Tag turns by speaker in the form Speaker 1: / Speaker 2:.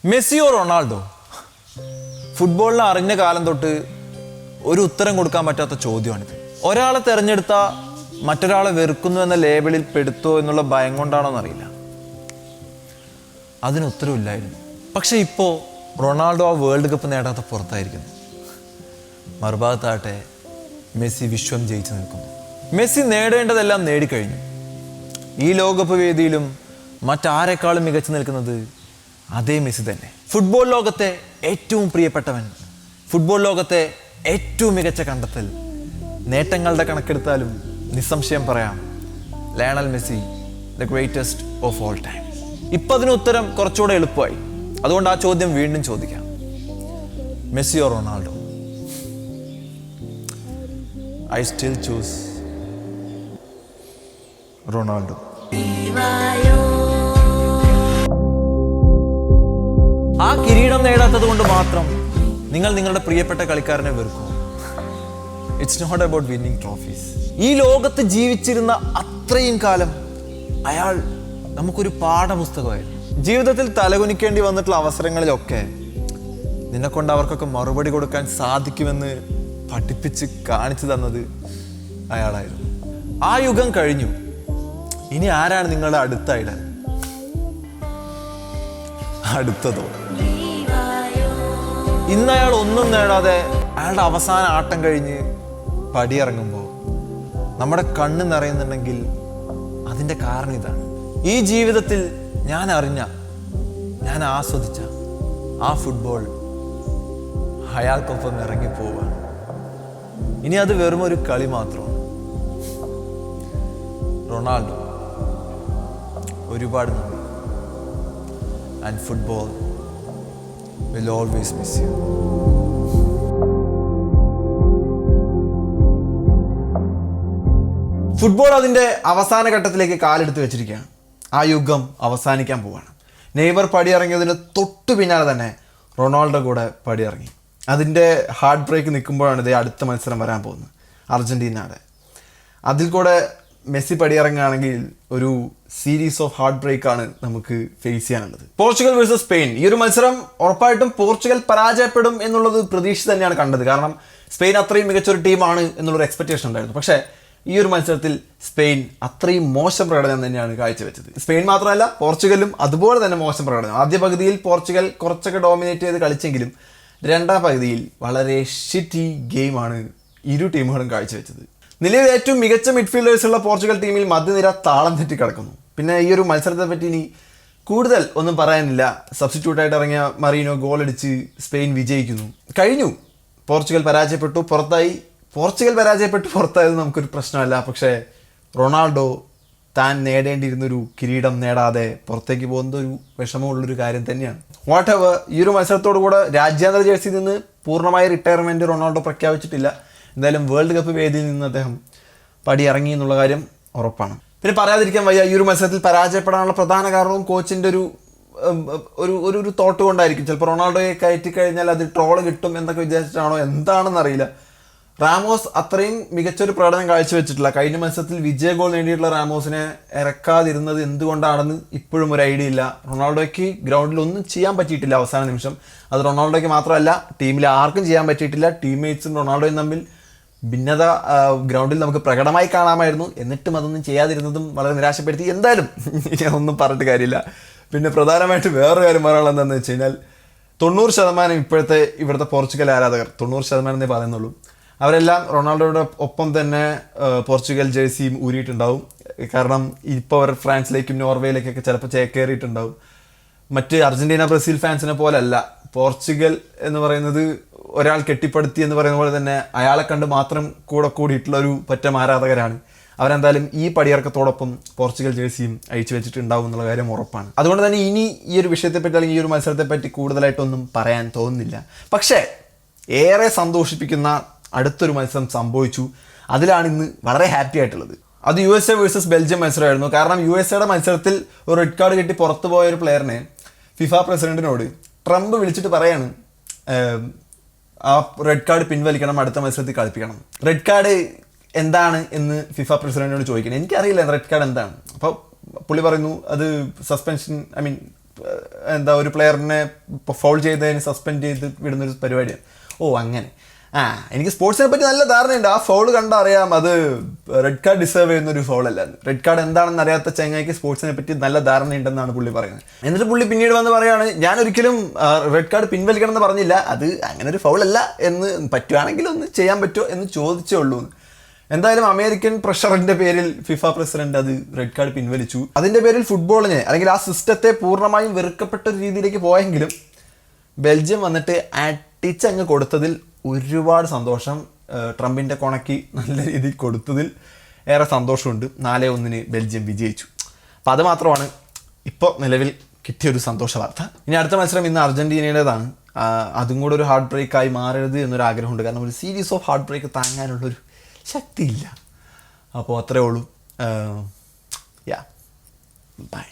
Speaker 1: മെസ്സിയോ Ronaldo? ഫുട്ബോളിനെ അറിഞ്ഞ കാലം തൊട്ട് ഒരു ഉത്തരം കൊടുക്കാൻ പറ്റാത്ത ചോദ്യമാണിത്. ഒരാളെ തിരഞ്ഞെടുത്ത മറ്റൊരാളെ വെറുക്കുന്നു എന്ന ലേബലിൽ പെടുത്തോ എന്നുള്ള ഭയം കൊണ്ടാണോ എന്നറിയില്ല. അതിന് ഉത്തരവില്ലായിരുന്നു. പക്ഷെ ഇപ്പോൾ റൊണാൾഡോ ആ വേൾഡ് കപ്പ് നേടാത്ത പുറത്തായിരിക്കുന്നു. മറുഭാഗത്താകട്ടെ മെസ്സി വിശ്വം ജയിച്ചു നിൽക്കുന്നു. മെസ്സി നേടേണ്ടതെല്ലാം നേടിക്കഴിഞ്ഞു. ഈ ലോകകപ്പ് വേദിയിലും മറ്റാരെക്കാളും മികച്ചു നിൽക്കുന്നത് അതേ മെസ്സി തന്നെ. ഫുട്ബോൾ ലോകത്തെ ഏറ്റവും പ്രിയപ്പെട്ടവൻ, ഫുട്ബോൾ ലോകത്തെ ഏറ്റവും മികച്ച കണ്ടെത്തൽ, നേട്ടങ്ങളുടെ കണക്കെടുത്താലും നിസ്സംശയം പറയാം, Lionel Messi the greatest of all time. ഇപ്പം അതിന് ഉത്തരം കുറച്ചുകൂടെ എളുപ്പമായി. അതുകൊണ്ട് ആ ചോദ്യം വീണ്ടും ചോദിക്കാം, മെസ്സിയോ Ronaldo? I still choose Ronaldo. ആ കിരീടം നേടാത്തത് കൊണ്ട് മാത്രം നിങ്ങൾ നിങ്ങളുടെ പ്രിയപ്പെട്ട കളിക്കാരനെ വെറുക്കും. It's not about winning trophies. ഈ ലോകത്ത് ജീവിച്ചിരുന്ന അത്രയും കാലം അയാൾ നമുക്കൊരു പാഠപുസ്തകമായിരുന്നു. ജീവിതത്തിൽ തലകുനിക്കേണ്ടി വന്നിട്ടുള്ള അവസരങ്ങളിലൊക്കെ നിന്നെ കൊണ്ട് അവർക്കൊക്കെ മറുപടി കൊടുക്കാൻ സാധിക്കുമെന്ന് പഠിപ്പിച്ച് കാണിച്ചു തന്നത് അയാളായിരുന്നു. ആ യുഗം കഴിഞ്ഞു. ഇനി ആരാണ് നിങ്ങളുടെ അടുത്ത ഐഡൽ? അടുത്തതോ? ഇന്ന് അയാൾ ഒന്നും നേടാതെ അയാളുടെ അവസാന ആട്ടം കഴിഞ്ഞ് പടിയിറങ്ങുമ്പോൾ നമ്മുടെ കണ്ണ് നിറയുന്നുണ്ടെങ്കിൽ അതിൻ്റെ കാരണം ഇതാണ്. ഈ ജീവിതത്തിൽ ഞാൻ അറിഞ്ഞ, ഞാൻ ആസ്വദിച്ച ആ ഫുട്ബോൾ അയാൾക്കൊപ്പം ഇറങ്ങിപ്പോവാണ്. ഇനി അത് വെറും ഒരു കളി മാത്രമാണ്. റൊണാൾഡോ, ഒരുപാട് നന്ദി. And football will always miss you. Football അതിൻ്റെ അവസാന ഘട്ടത്തിലേക്ക് കാലെടുത്ത് വെച്ചിരിക്കുകയാണ്. ആ യുഗം അവസാനിക്കാൻ പോവാണ്. നെയ്മർ പടിയിറങ്ങിയതിന് തൊട്ടു പിന്നാലെ തന്നെ റൊണാൾഡോ കൂടെ പടിയിറങ്ങി. അതിൻ്റെ ഹാർട്ട് ബ്രേക്ക് നിൽക്കുമ്പോഴാണ് ഇതേ അടുത്ത മത്സരം വരാൻ പോകുന്നത്, അർജൻറ്റീനയുടെ. അതിൽ കൂടെ മെസ്സി പടിയിറങ്ങുകയാണെങ്കിൽ ഒരു സീരീസ് ഓഫ് ഹാർട്ട് ബ്രേക്ക് ആണ് നമുക്ക് ഫേസ് ചെയ്യാനുള്ളത്. Portugal versus Spain. ഈ ഒരു മത്സരം ഉറപ്പായിട്ടും പോർച്ചുഗൽ പരാജയപ്പെടും എന്നുള്ളത് പ്രതീക്ഷ തന്നെയാണ് കണ്ടത്. കാരണം സ്പെയിൻ അത്രയും മികച്ചൊരു ടീമാണ് എന്നുള്ളൊരു എക്സ്പെക്റ്റേഷൻ ഉണ്ടായിരുന്നു. പക്ഷേ ഈ ഒരു മത്സരത്തിൽ സ്പെയിൻ അത്രയും മോശം പ്രകടനം തന്നെയാണ് കാഴ്ചവെച്ചത്. സ്പെയിൻ മാത്രമല്ല, പോർച്ചുഗലും അതുപോലെ തന്നെ മോശം പ്രകടനം. ആദ്യ പകുതിയിൽ പോർച്ചുഗൽ കുറച്ചൊക്കെ ഡോമിനേറ്റ് ചെയ്ത് കളിച്ചെങ്കിലും രണ്ടാം പകുതിയിൽ വളരെ ഷിറ്റി ഗെയിമാണ് ഇരു ടീമുകളും കാഴ്ചവെച്ചത്. നിലവിൽ ഏറ്റവും മികച്ച മിഡ്ഫീൽഡേഴ്സുള്ള പോർച്ചുഗൽ ടീമിൽ മധ്യനിര താളം തെറ്റി കിടക്കുന്നു. പിന്നെ ഈ ഒരു മത്സരത്തെ പറ്റി ഇനി കൂടുതൽ ഒന്നും പറയാനില്ല. സബ്സ്റ്റിറ്റ്യൂട്ടായിട്ട് ഇറങ്ങിയ മറീനോ ഗോളടിച്ച് സ്പെയിൻ വിജയിക്കുന്നു. കഴിഞ്ഞു. പോർച്ചുഗൽ പരാജയപ്പെട്ടു, പുറത്തായി. പോർച്ചുഗൽ പരാജയപ്പെട്ടു പുറത്തായത് നമുക്കൊരു പ്രശ്നമല്ല. പക്ഷേ റൊണാൾഡോ താൻ നേടേണ്ടിയിരുന്നൊരു കിരീടം നേടാതെ പുറത്തേക്ക് പോകുന്നത് ഒരു വിഷമമുള്ളൊരു കാര്യം തന്നെയാണ്. വാട്ട് എവർ, ഈ ഒരു മത്സരത്തോടു കൂടെ രാജ്യാന്തര ജേഴ്സിയിൽ നിന്ന് പൂർണ്ണമായ റിട്ടയർമെൻറ്റ് റൊണാൾഡോ പ്രഖ്യാപിച്ചിട്ടില്ല. എന്തായാലും വേൾഡ് കപ്പ് വേദിയിൽ നിന്ന് അദ്ദേഹം പടിയിറങ്ങി എന്നുള്ള കാര്യം ഉറപ്പാണ്. പിന്നെ പറയാതിരിക്കാൻ വയ്യ, ഈ ഒരു മത്സരത്തിൽ പരാജയപ്പെടാനുള്ള പ്രധാന കാരണവും കോച്ചിൻ്റെ ഒരു തോട്ട് കൊണ്ടായിരിക്കും. ചിലപ്പോൾ റൊണാൾഡോയെ കയറ്റി കഴിഞ്ഞാൽ അത് ട്രോള് കിട്ടും എന്നൊക്കെ വിചാരിച്ചിട്ടാണോ എന്താണെന്നറിയില്ല. റാമോസ് അത്രയും മികച്ചൊരു പ്രകടനം കാഴ്ചവെച്ചിട്ടില്ല. കഴിഞ്ഞ മത്സരത്തിൽ വിജയ ഗോൾ നേടിയിട്ടുള്ള റാമോസിനെ ഇറക്കാതിരുന്നത് എന്തുകൊണ്ടാണെന്ന് ഇപ്പോഴും ഒരു ഐഡിയ ഇല്ല. റൊണാൾഡോയ്ക്ക് ഗ്രൗണ്ടിൽ ഒന്നും ചെയ്യാൻ പറ്റിയിട്ടില്ല അവസാന നിമിഷം. അത് റൊണാൾഡോയ്ക്ക് മാത്രമല്ല, ടീമിൽ ആർക്കും ചെയ്യാൻ പറ്റിയിട്ടില്ല. ടീംമേറ്റ്സും റൊണാൾഡോയും തമ്മിൽ ഭിന്നത ഗ്രൗണ്ടിൽ നമുക്ക് പ്രകടമായി കാണാമായിരുന്നു. എന്നിട്ടും അതൊന്നും ചെയ്യാതിരുന്നതും വളരെ നിരാശപ്പെടുത്തി. എന്തായാലും ഒന്നും പറഞ്ഞിട്ട് കാര്യമില്ല. പിന്നെ പ്രധാനമായിട്ട് വേറൊരു കാര്യം പറയാനുള്ളത് എന്താണെന്ന് വെച്ച് കഴിഞ്ഞാൽ 90% ഇപ്പോഴത്തെ ഇവിടുത്തെ പോർച്ചുഗൽ ആരാധകർ, 90% എന്നേ പറയുന്നുള്ളൂ, അവരെല്ലാം റൊണാൾഡോയുടെ ഒപ്പം തന്നെ പോർച്ചുഗൽ ജേഴ്സിയും ഊരിയിട്ടുണ്ടാവും. കാരണം ഇപ്പോൾ അവർ ഫ്രാൻസിലേക്കും നോർവേയിലേക്കൊക്കെ ചിലപ്പോൾ ചേക്കേറിയിട്ടുണ്ടാവും. മറ്റ് അർജൻറ്റീന ബ്രസീൽ ഫാൻസിനെ പോലല്ല. പോർച്ചുഗൽ എന്ന് പറയുന്നത് ഒരാൾ കെട്ടിപ്പടുത്തി എന്ന് പറയുന്ന പോലെ തന്നെ അയാളെ കണ്ട് മാത്രം കൂടിയിട്ടുള്ള ഒരു പറ്റം ആരാധകരാണ്. അവരെന്തായാലും ഈ പടിയിറക്കത്തോടൊപ്പം പോർച്ചുഗൽ ജേഴ്സിയും അയച്ചു വെച്ചിട്ടുണ്ടാവും എന്നുള്ള കാര്യം ഉറപ്പാണ്. അതുകൊണ്ട് തന്നെ ഇനി ഈ ഒരു വിഷയത്തെപ്പറ്റി അല്ലെങ്കിൽ ഈ ഒരു മത്സരത്തെപ്പറ്റി കൂടുതലായിട്ടൊന്നും പറയാൻ തോന്നുന്നില്ല. പക്ഷേ ഏറെ സന്തോഷിപ്പിക്കുന്ന അടുത്തൊരു മത്സരം സംഭവിച്ചു. അതിലാണ് ഇന്ന് വളരെ ഹാപ്പി ആയിട്ടുള്ളത്. അത് USA വേഴ്സസ് ബെൽജിയം മത്സരമായിരുന്നു. കാരണം USAയുടെ മത്സരത്തിൽ ഒരു റെഡ് കാർഡ് കിട്ടി പുറത്തു പോയ ഒരു പ്ലെയറിനെ ഫിഫ പ്രസിഡന്റിനോട് ട്രംപ് വിളിച്ചിട്ട് പറയാണ്, ആ റെഡ് കാർഡ് പിൻവലിക്കണം, അടുത്ത മത്സരത്തിൽ കളിപ്പിക്കണം. റെഡ് കാർഡ് എന്താണ് എന്ന് ഫിഫ പ്രസിഡന്റിനോട് ചോദിക്കണം. എനിക്കറിയില്ല റെഡ് കാർഡ് എന്താണ്. അപ്പോൾ പുള്ളി പറയുന്നു അത് സസ്പെൻഷൻ, എന്താ ഒരു പ്ലെയറിനെ ഫൗൾ ചെയ്തതിന് സസ്പെൻഡ് ചെയ്ത് വിടുന്നൊരു പരിപാടിയാണ്. ഓ അങ്ങനെ. എനിക്ക് സ്പോർട്സിനെ പറ്റി നല്ല ധാരണയുണ്ട്. ആ ഫൗൾ കണ്ടാൽ അറിയാം അത് റെഡ് കാർഡ് ഡിസേർവ് ചെയ്യുന്നൊരു ഫൗളല്ല. റെഡ് കാർഡ് എന്താണെന്ന് അറിയാത്ത ചങ്ങായിക്ക് സ്പോർട്സിനെ പറ്റി നല്ല ധാരണയുണ്ടെന്നാണ് പുള്ളി പറയുന്നത്. എന്നിട്ട് പുള്ളി പിന്നീട് വന്ന് പറയുകയാണ്, ഞാൻ ഒരിക്കലും റെഡ് കാർഡ് പിൻവലിക്കണം എന്ന് പറഞ്ഞില്ല, അത് അങ്ങനെ ഒരു ഫൗളല്ല എന്ന്, പറ്റുവാണെങ്കിൽ ഒന്ന് ചെയ്യാൻ പറ്റുമോ എന്ന് ചോദിച്ചേ ഉള്ളൂ. എന്തായാലും അമേരിക്കൻ പ്രഷറിന്റെ പേരിൽ ഫിഫ പ്രസിഡന്റ് അത് റെഡ് കാർഡ് പിൻവലിച്ചു. അതിന്റെ പേരിൽ ഫുട്ബോളിനെ അല്ലെങ്കിൽ ആ സിസ്റ്റത്തെ പൂർണ്ണമായും വെറുക്കപ്പെട്ട ഒരു രീതിയിലേക്ക് പോയെങ്കിലും ബെൽജിയം വന്നിട്ട് അടിച്ചങ്ങ് കൊടുത്തതിൽ ഒരുപാട് സന്തോഷം. ട്രംപിൻ്റെ കൊണക്കി നല്ല രീതിയിൽ കൊടുത്തതിൽ ഏറെ സന്തോഷമുണ്ട്. 4-1 ബെൽജിയം വിജയിച്ചു. അപ്പം അത് മാത്രമാണ് ഇപ്പോൾ നിലവിൽ കിട്ടിയൊരു സന്തോഷ വാർത്ത. ഇനി അടുത്ത മത്സരം ഇന്ന് അർജൻറ്റീനയുടേതാണ്. അതും കൂടെ ഒരു ഹാർട്ട് ബ്രേക്കായി മാറരുത് എന്നൊരു ആഗ്രഹമുണ്ട്. കാരണം ഒരു സീരീസ് ഓഫ് ഹാർട്ട് ബ്രേക്ക് താങ്ങാനുള്ളൊരു ശക്തിയില്ല. അപ്പോൾ അത്രേ ഉള്ളൂ. യാ ബൈ.